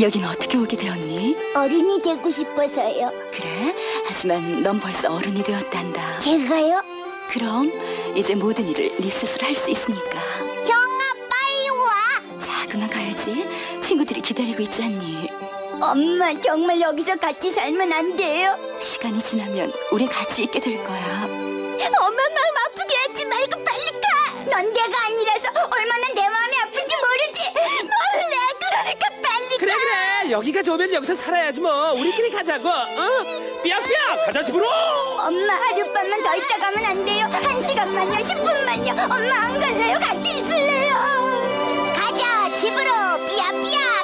여긴 어떻게 오게 되었니? 어른이 되고 싶어서요. 그래? 하지만 넌 벌써 어른이 되었단다. 제가요? 그럼 이제 모든 일을 네 스스로 할 수 있으니까. 형아, 빨리 와. 자, 그만 가야지. 친구들이 기다리고 있지 않니? 엄마, 정말 여기서 같이 살면 안 돼요? 시간이 지나면 우린 같이 있게 될 거야. 엄마 마음 아프게 하지 말고 빨리 가. 넌 내가 아니라서 얼마나 내 마음이 아픈지 모르지. 몰래. 그러니까 빨리 그래 가. 그래 여기가 좋으면 여기서 살아야지 뭐. 우리끼리 가자고. 삐약삐약 가자 집으로. 엄마, 하룻밤만 더 있다 가면 안 돼요? 1시간만요, 10분만요. 엄마 안 갈래요? 같이 있을래요? 가자, 집으로. 삐약삐약.